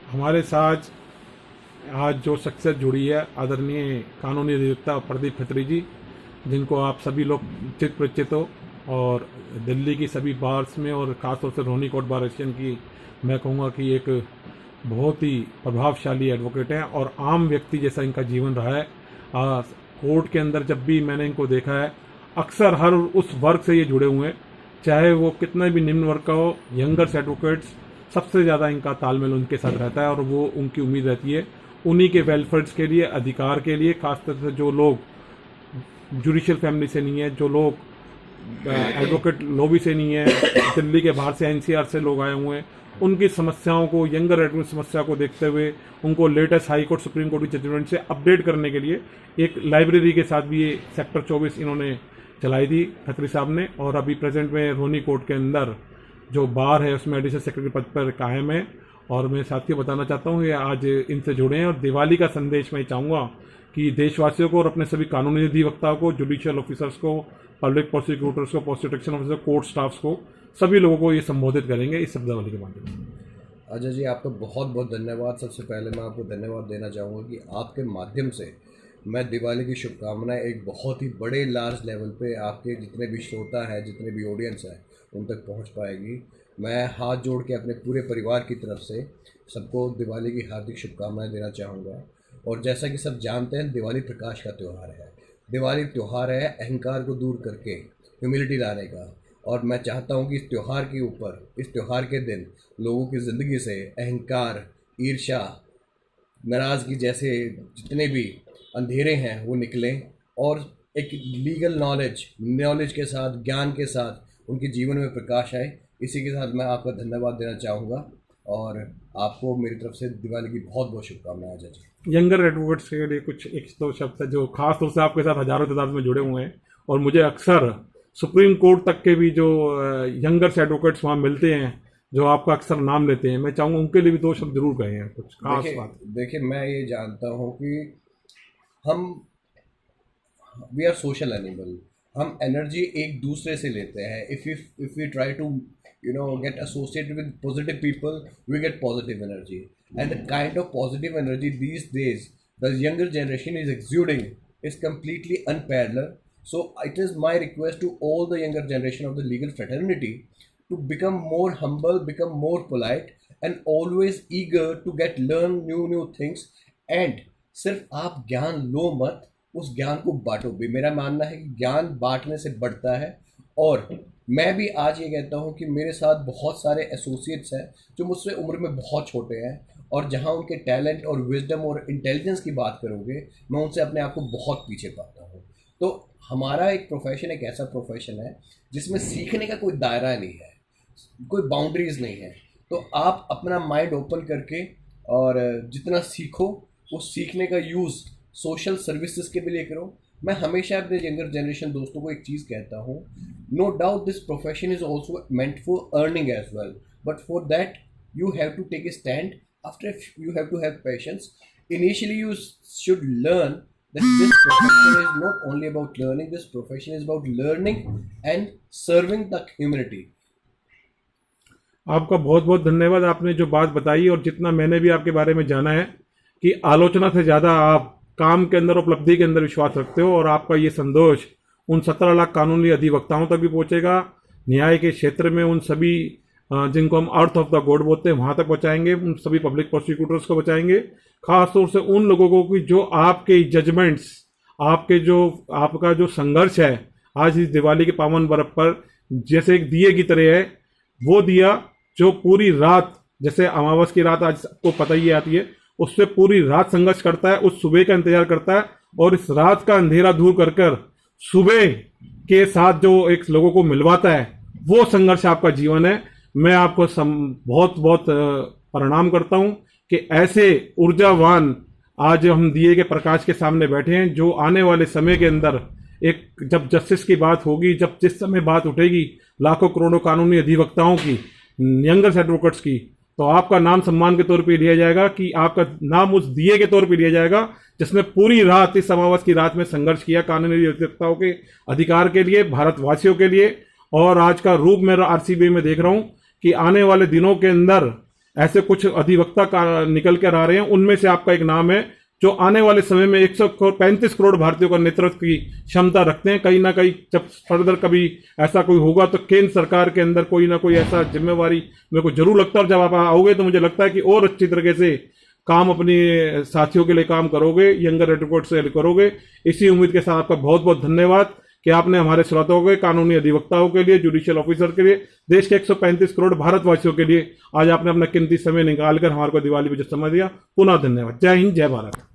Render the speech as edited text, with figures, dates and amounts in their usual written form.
हमारे साथ आज जो शख्सियत जुड़ी है, आदरणीय कानूनी अधिवक्ता प्रदीप खत्री जी, जिनको आप सभी लोग चित परिचित हो, और दिल्ली की सभी बार्स में और ख़ासतौर से रोहिणी कोर्ट बार एसोसिएशन की मैं कहूँगा कि एक बहुत ही प्रभावशाली एडवोकेट हैं और आम व्यक्ति जैसा इनका जीवन रहा है। कोर्ट के अंदर जब भी मैंने इनको देखा है, अक्सर हर उस वर्ग से ये जुड़े हुए हैं, चाहे वो कितना भी निम्न वर्ग का हो, यंगर्स एडवोकेट्स, सबसे ज़्यादा इनका तालमेल उनके साथ रहता है और वो उनकी उम्मीद रहती है उन्हीं के वेलफेयर्स के लिए, अधिकार के लिए, खासतौर से जो लोग जुडिशियल फैमिली से नहीं है, जो लोग एडवोकेट लॉबी से नहीं है, दिल्ली के बाहर से एनसीआर से लोग आए हुए हैं, उनकी समस्याओं को, यंगर एडवोकेट समस्या को देखते हुए उनको latest high court supreme court की जजमेंट से अपडेट करने के लिए एक लाइब्रेरी के साथ भी ये सेक्टर 24 इन्होंने चलाई थी खत्री साहब ने। और अभी प्रेजेंट में रोहिणी कोर्ट के अंदर जो बार है उसमें एडिशनल सेक्रेटरी पद पर कायम है। और मैं साथियों बताना चाहता हूँ ये आज इनसे जुड़े हैं, और दिवाली का संदेश मैं चाहूँगा कि देशवासियों को और अपने सभी कानूनी अधिवक्ताओं को, जुडिशियल ऑफिसर्स को, पब्लिक प्रोसिक्यूटर्स को, प्रोसिक्यूशन ऑफिसर, कोर्ट स्टाफ्स को, सभी लोगों को ये संबोधित करेंगे इस शब्दावली के माध्यम से। अजय जी, आपका बहुत बहुत धन्यवाद। सबसे पहले मैं आपको धन्यवाद देना चाहूँगा कि आपके माध्यम से मैं दिवाली की शुभकामनाएं एक बहुत ही बड़े लार्ज लेवल पे आपके जितने भी श्रोता हैं, जितने भी ऑडियंस हैं, उन तक पहुंच पाएगी। मैं हाथ जोड़ के अपने पूरे परिवार की तरफ से सबको दिवाली की हार्दिक शुभकामनाएं देना चाहूँगा। और जैसा कि सब जानते हैं, दिवाली प्रकाश का त्यौहार है। दिवाली त्यौहार है अहंकार को दूर करके ह्यूमिलिटी लाने का। और मैं चाहता हूँ कि इस त्यौहार के ऊपर, इस त्यौहार के दिन लोगों की ज़िंदगी से अहंकार, ईर्ष्या, नाराज़गी जैसे जितने भी अंधेरे हैं वो निकलें, और एक लीगल नॉलेज के साथ, ज्ञान के साथ उनके जीवन में प्रकाश आए। इसी के साथ मैं आपका धन्यवाद देना चाहूँगा और आपको मेरी तरफ से दिवाली की बहुत बहुत शुभकामनाएं। अजय जी, यंगर एडवोकेट्स के लिए कुछ एक दो शब्द है जो खास तौर से आपके साथ हजारों तादाद में जुड़े हुए हैं, और मुझे अक्सर सुप्रीम कोर्ट तक के भी जो यंगर्स एडवोकेट्स वहाँ मिलते हैं, जो आपका अक्सर नाम लेते हैं, मैं चाहूँगा उनके लिए भी दो शब्द जरूर कहें कुछ खास बात। देखिए, मैं ये जानता हूँ कि हम वी आर सोशल एनिमल। हम एनर्जी एक दूसरे से लेते हैं। If we try to get associated with positive people, we get positive energy, and the kind of positive energy these days the younger generation is exuding is completely unparalleled. So it is my request to all the younger generation of the legal fraternity to become more humble, become more polite, and always eager to learn new things. And सिर्फ आप ज्ञान लो मत, उस ज्ञान को बांटो भी। मेरा मानना है कि ज्ञान बांटने से बढ़ता है। और मैं भी आज ये कहता हूँ कि मेरे साथ बहुत सारे एसोसिएट्स हैं जो मुझसे उम्र में बहुत छोटे हैं, और जहाँ उनके टैलेंट और विजडम और इंटेलिजेंस की बात करोगे, मैं उनसे अपने आप को बहुत पीछे पाता हूँ। तो हमारा एक प्रोफेशन एक ऐसा प्रोफेशन है जिसमें सीखने का कोई दायरा नहीं है, कोई बाउंड्रीज नहीं है। तो आप अपना माइंड ओपन करके और जितना सीखो, उस सीखने का यूज़ सोशल सर्विसेज के भी लिए करो। मैं हमेशा अपने यंगर जनरेशन दोस्तों को एक चीज़ कहता हूँ, no doubt this profession is also meant for earning as well, but for that you have to take a stand. After you have to have patience. Initially you should learn that this profession is not only about learning, this profession is about learning and serving the community. आपका बहुत बहुत धन्यवाद, आपने जो बात बताई और जितना मैंने भी आपके बारे में जाना है कि आलोचना से ज़्यादा आप काम के अंदर, उपलब्धि के अंदर विश्वास रखते हो, और आपका ये संदेश उन 17 लाख कानूनी अधिवक्ताओं तक भी पहुंचेगा, न्याय के क्षेत्र में उन सभी जिनको हम अर्थ ऑफ द गॉड बोलते हैं वहां तक पहुंचाएंगे, उन सभी पब्लिक प्रोसिक्यूटर्स को बचाएंगे, खासतौर से उन लोगों को कि जो आपके जजमेंट्स, आपका जो संघर्ष है आज इस दिवाली के पावन पर्व पर जैसे एक दिए की तरह है। वो दिया जो पूरी रात, जैसे अमावस की रात आज सबको पता ही आती है, उससे पूरी रात संघर्ष करता है, उस सुबह का इंतजार करता है, और इस रात का अंधेरा दूर कर सुबह के साथ जो एक लोगों को मिलवाता है, वो संघर्ष आपका जीवन है। मैं आपको बहुत बहुत प्रणाम करता हूं कि ऐसे ऊर्जावान आज हम दिए के प्रकाश के सामने बैठे हैं, जो आने वाले समय के अंदर एक जब जस्टिस की बात होगी, जब जिस समय बात उठेगी लाखों करोड़ों कानूनी अधिवक्ताओं की, यंगर्स एडवोकेट्स की, तो आपका नाम सम्मान के तौर पे लिया जाएगा, कि आपका नाम उस दिए के तौर पे लिया जाएगा जिसने पूरी रात, इस अमावस की रात में संघर्ष किया कानूनी अधिवक्ताओं के अधिकार के लिए, भारतवासियों के लिए। और आज का रूप मैं आरसीबी में देख रहा हूं कि आने वाले दिनों के अंदर ऐसे कुछ अधिवक्ता का निकल कर आ रहे हैं, उनमें से आपका एक नाम है जो आने वाले समय में 135 करोड़ भारतीयों का नेतृत्व की क्षमता रखते हैं। कहीं ना कहीं जब फर्दर कभी ऐसा कोई होगा तो केंद्र सरकार के अंदर कोई ना कोई ऐसा जिम्मेवारी मेरे को जरूर लगता है, और जब आप आओगे तो मुझे लगता है कि और अच्छी तरीके से काम अपने साथियों के लिए काम करोगे, यंगर एडवोकेट से करोगे। इसी उम्मीद के साथ आपका बहुत बहुत धन्यवाद कि आपने हमारे श्रोताओं के, कानूनी अधिवक्ताओं के लिए, जुडिशियल ऑफिसर के लिए, देश के 135 करोड़ भारतवासियों के लिए आज आपने अपना कीमती समय निकालकर हमारे को दिवाली पे जो समय दिया। पुनः धन्यवाद। जय हिंद, जय भारत।